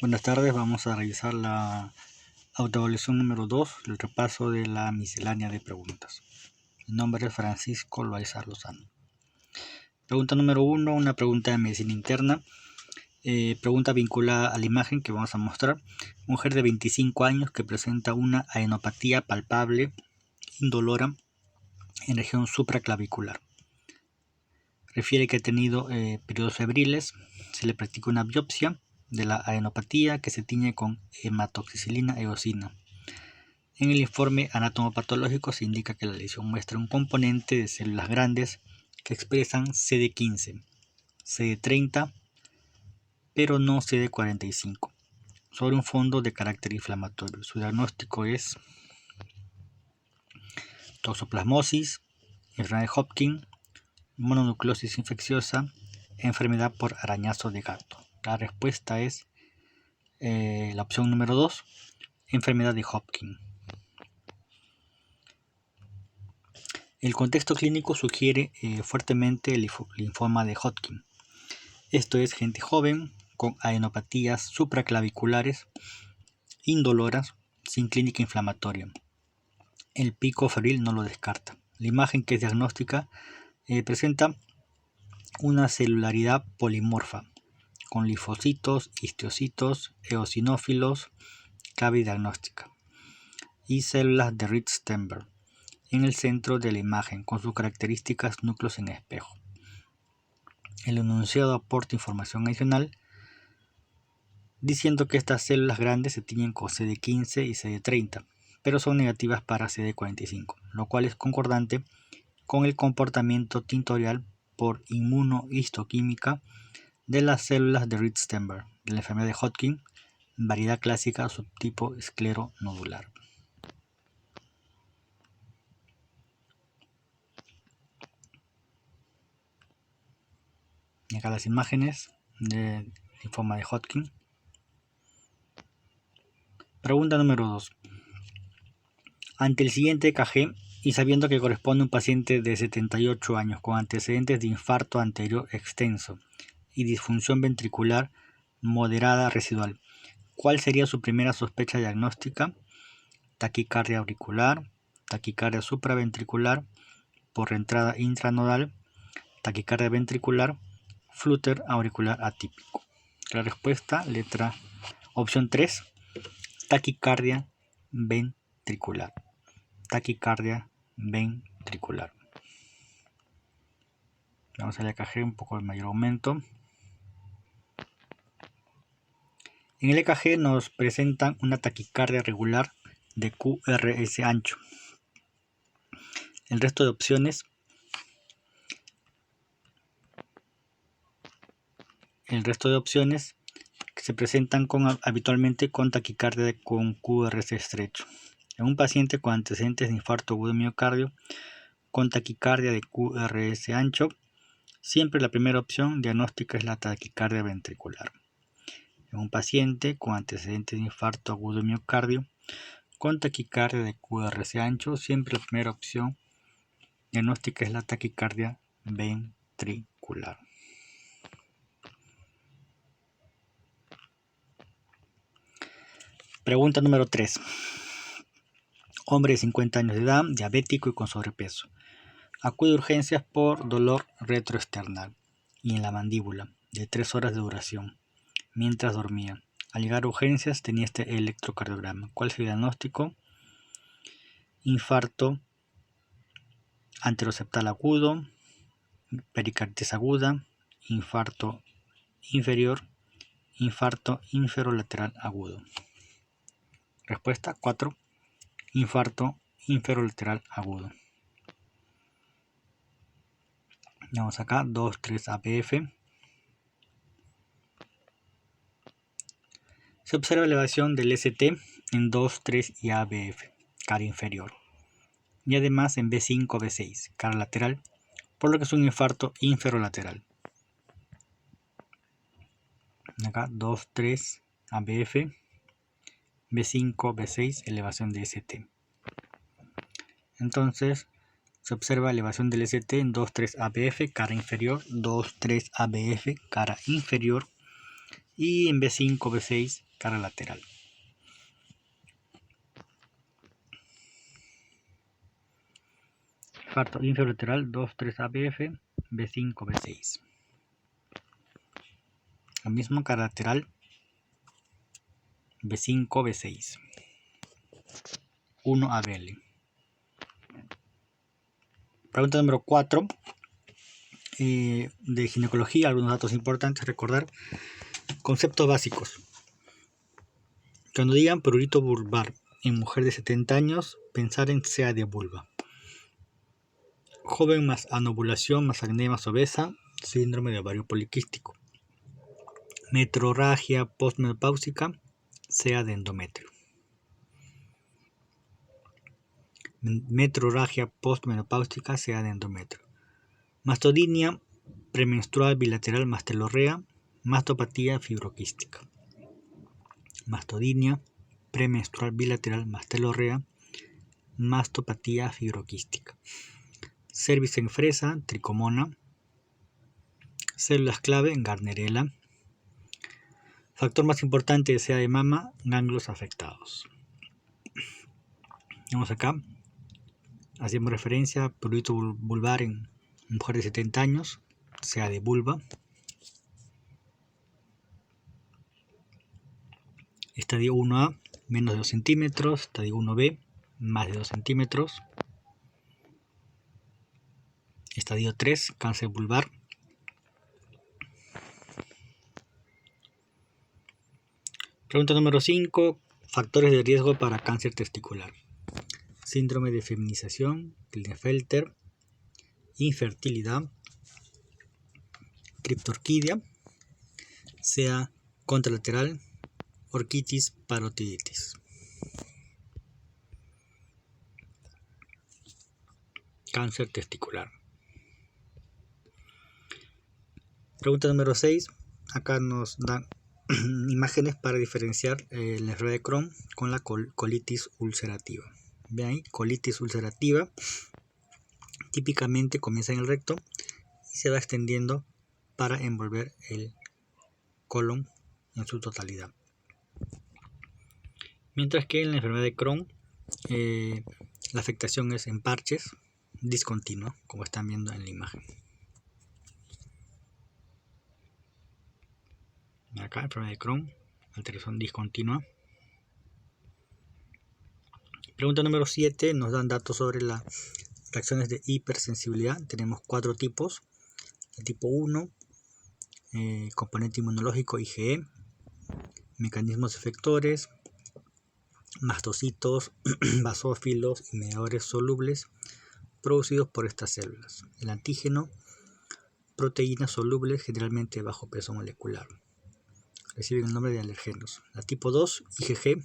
Buenas tardes, vamos a realizar la autoevaluación número 2, el repaso de la miscelánea de preguntas. Mi nombre es Francisco Loaiza Lozano. Pregunta número 1, una pregunta de medicina interna. Pregunta vinculada a la imagen que vamos a mostrar. Mujer de 25 años que presenta una adenopatía palpable, indolora, en región supraclavicular. Refiere que ha tenido periodos febriles, se le practica una biopsia de la adenopatía que se tiñe con hematoxicilina eosina. En el informe anatomopatológico se indica que la lesión muestra un componente de células grandes que expresan CD15, CD30, pero no CD45, sobre un fondo de carácter inflamatorio. Su diagnóstico es toxoplasmosis, enfermedad de Hodgkin, mononucleosis infecciosa, enfermedad por arañazo de gato. La respuesta es la opción número 2, enfermedad de Hodgkin. El contexto clínico sugiere fuertemente el linfoma de Hodgkin. Esto es gente joven con adenopatías supraclaviculares indoloras sin clínica inflamatoria. El pico febril no lo descarta. La imagen, que es diagnóstica, presenta una celularidad polimorfa con linfocitos, histocitos, eosinófilos, clave diagnóstica, y células de Rich-Steinberg en el centro de la imagen con sus características núcleos en espejo. El enunciado aporta información adicional diciendo que estas células grandes se tiñen con CD15 y CD30, pero son negativas para CD45, lo cual es concordante con el comportamiento tintorial por inmunohistoquímica de las células de Rich-Steinberg de la enfermedad de Hodgkin, variedad clásica subtipo escleronodular. Acá las imágenes del linfoma de Hodgkin. Pregunta número 2. Ante el siguiente EKG y sabiendo que corresponde a un paciente de 78 años con antecedentes de infarto anterior extenso y disfunción ventricular moderada residual, ¿cuál sería su primera sospecha diagnóstica? Taquicardia auricular, taquicardia supraventricular por reentrada intranodal, taquicardia ventricular, flúter auricular atípico. La respuesta, opción 3, taquicardia ventricular. Taquicardia ventricular. Vamos al EKG, un poco de mayor aumento. En el EKG nos presentan una taquicardia regular de QRS ancho. El resto de opciones que se presentan habitualmente con taquicardia con QRS estrecho. En un paciente con antecedentes de infarto agudo de miocardio con taquicardia de QRS ancho, siempre la primera opción diagnóstica es la taquicardia ventricular. En un paciente con antecedentes de infarto agudo de miocardio con taquicardia de QRS ancho, siempre la primera opción diagnóstica es la taquicardia ventricular. Pregunta número 3. Hombre de 50 años de edad, diabético y con sobrepeso. Acude a urgencias por dolor retroesternal y en la mandíbula, de 3 horas de duración, mientras dormía. Al llegar a urgencias tenía este electrocardiograma. ¿Cuál es el diagnóstico? Infarto anteroseptal agudo, pericarditis aguda, infarto inferior, infarto inferolateral agudo. Respuesta 4. Infarto inferolateral agudo. Vamos acá, 2,3 APF. Se observa elevación del ST en 2,3 y ABF, cara inferior, y además en B5, B6, cara lateral, por lo que es un infarto inferolateral. Acá 2,3 ABF, B5, B6, elevación de ST. Entonces se observa elevación del ST en 2,3 ABF, cara inferior, 2,3 ABF, cara inferior, y en B5, B6, cara lateral. Infarto inferolateral 2, 3 ABF, B5, B6. Lo mismo cara lateral, B5, B6. 1 ABL. Pregunta número 4. De ginecología, algunos datos importantes, recordar conceptos básicos. Cuando digan prurito vulvar en mujer de 70 años, pensar en sea de vulva. Joven más anovulación más acné más obesa, síndrome de ovario poliquístico. Metrorragia postmenopáusica, sea de endometrio. Metrorragia postmenopáusica, sea de endometrio. Mastodinia premenstrual bilateral más telorrea, mastopatía fibroquística. Mastodinia premenstrual bilateral más telorrea, mastopatía fibroquística. Cervix en fresa, tricomona. Células clave en Gardnerella. Factor más importante de sea de mama, ganglios afectados. Vamos acá. Hacemos referencia a prurito vulvar en mujer de 70 años, sea de vulva. Estadio 1A, menos de 2 centímetros. Estadio 1B, más de 2 centímetros. Estadio 3, cáncer vulvar. Pregunta número 5. Factores de riesgo para cáncer testicular. Síndrome de feminización, Klinefelter, infertilidad, criptorquidia, sea contralateral, orquitis, parotiditis. Cáncer testicular. Pregunta número 6. Acá nos dan imágenes para diferenciar la enfermedad de Crohn con la colitis ulcerativa. Vean ahí, colitis ulcerativa típicamente comienza en el recto y se va extendiendo para envolver el colon en su totalidad. Mientras que en la enfermedad de Crohn la afectación es en parches, discontinua, como están viendo en la imagen. Acá, enfermedad de Crohn, alteración discontinua. Pregunta número 7, nos dan datos sobre las reacciones de hipersensibilidad. Tenemos 4 tipos. El tipo 1, componente inmunológico IgE, mecanismos efectores, mastocitos, basófilos y mediadores solubles producidos por estas células. El antígeno, proteínas solubles generalmente de bajo peso molecular. Reciben el nombre de alergenos. La tipo 2, IgG.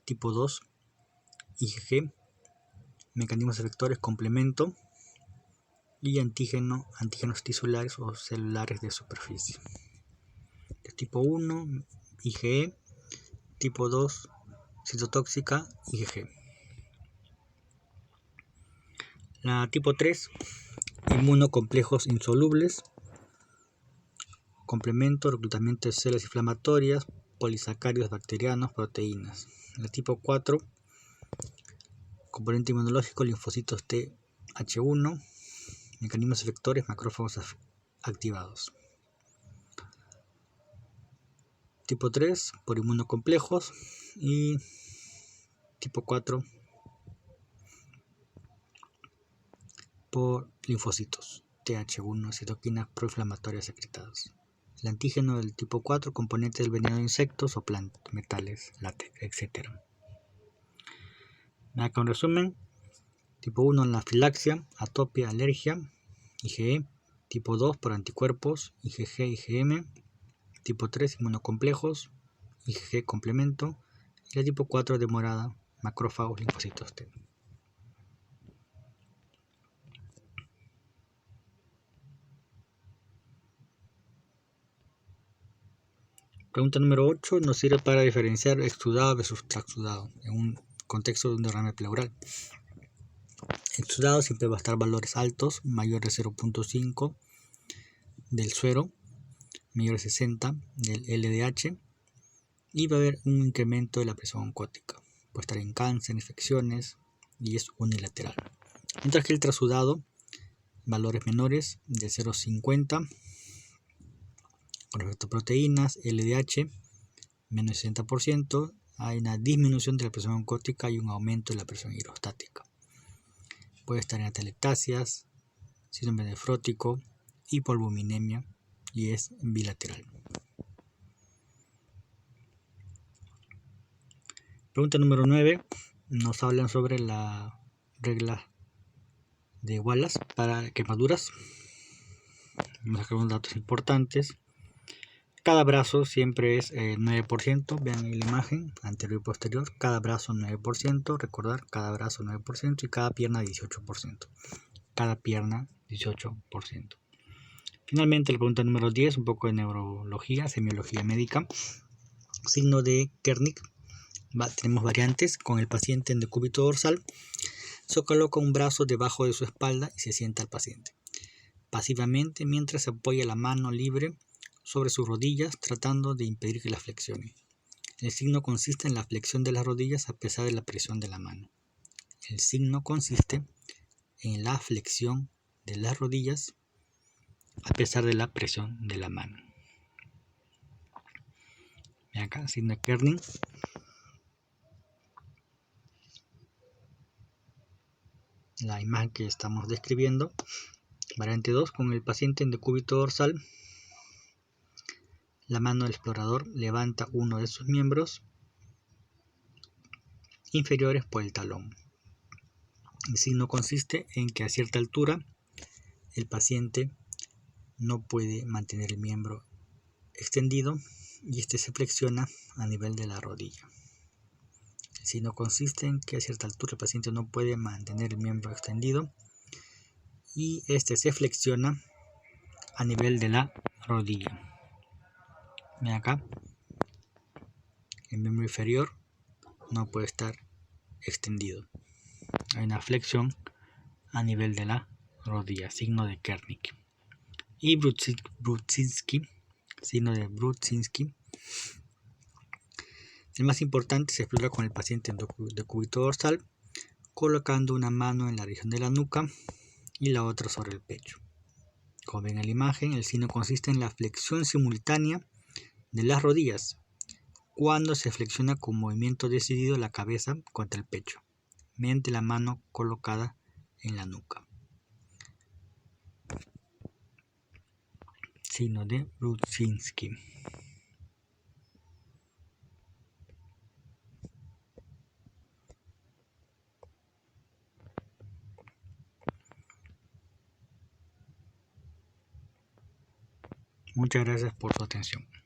Tipo 2, IgG, mecanismos efectores complemento y antígenos tisulares o celulares de superficie. El tipo 1, IgE. Tipo 2, citotóxica, IgG. La tipo 3, inmunocomplejos insolubles, complemento, reclutamiento de células inflamatorias, polisacáridos bacterianos, proteínas. La tipo 4, componente inmunológico, linfocitos Th1, mecanismos efectores, macrófagos activados. Tipo 3, por inmunocomplejos, y tipo 4, por linfocitos Th1, citoquinas proinflamatorias secretadas. El antígeno del tipo 4, componente del veneno de insectos o plantas, metales, látex, etc. Acá un resumen. Tipo 1, anafilaxia, atopia, alergia, IgE. Tipo 2, por anticuerpos, IgG, IgM. Tipo 3, inmunocomplejos, IgG complemento. Y el tipo 4, demorada, macrófagos, linfocitos T. Pregunta número 8 nos sirve para diferenciar exudado versus transudado en un contexto de un derrame pleural. Exudado siempre va a estar valores altos, mayor de 0.5 del suero, mayor de 60 del LDH y va a haber un incremento de la presión oncótica. Puede estar en cáncer, infecciones y es unilateral. Mientras que el trasudado, valores menores de 0,50 con respecto a proteínas, LDH menos 60%, hay una disminución de la presión oncótica y un aumento de la presión hidrostática. Puede estar en atelectasias, síndrome nefrótico, hipoalbuminemia y es bilateral. Pregunta número 9. Nos hablan sobre la regla de Wallace para quemaduras. Vamos a sacar unos datos importantes. Cada brazo siempre es 9%, vean en la imagen, anterior y posterior, cada brazo 9%, recordar, cada brazo 9% y cada pierna 18%. Cada pierna 18%. Finalmente, la pregunta número 10, un poco de neurología, semiología médica. Signo de Kernick. Tenemos variantes. Con el paciente en decúbito dorsal, se coloca un brazo debajo de su espalda y se sienta al paciente pasivamente mientras se apoya la mano libre sobre sus rodillas tratando de impedir que la flexione. El signo consiste en la flexión de las rodillas a pesar de la presión de la mano. El signo consiste en la flexión de las rodillas a pesar de la presión de la mano. Vean acá, signo de Kernick. La imagen que estamos describiendo. Variante 2, con el paciente en decúbito dorsal, la mano del explorador levanta uno de sus miembros inferiores por el talón. El signo consiste en que a cierta altura el paciente no puede mantener el miembro extendido y este se flexiona a nivel de la rodilla. El signo consiste en que a cierta altura el paciente no puede mantener el miembro extendido y este se flexiona a nivel de la rodilla. Ven acá, el miembro inferior no puede estar extendido. Hay una flexión a nivel de la rodilla, signo de Kernick. Y Brudzinski, signo de Brudzinski. El más importante se explora con el paciente en decúbito dorsal, colocando una mano en la región de la nuca y la otra sobre el pecho. Como ven en la imagen, el signo consiste en la flexión simultánea de las rodillas cuando se flexiona con movimiento decidido la cabeza contra el pecho, mediante la mano colocada en la nuca. Signo de Brudzinski. Muchas gracias por su atención.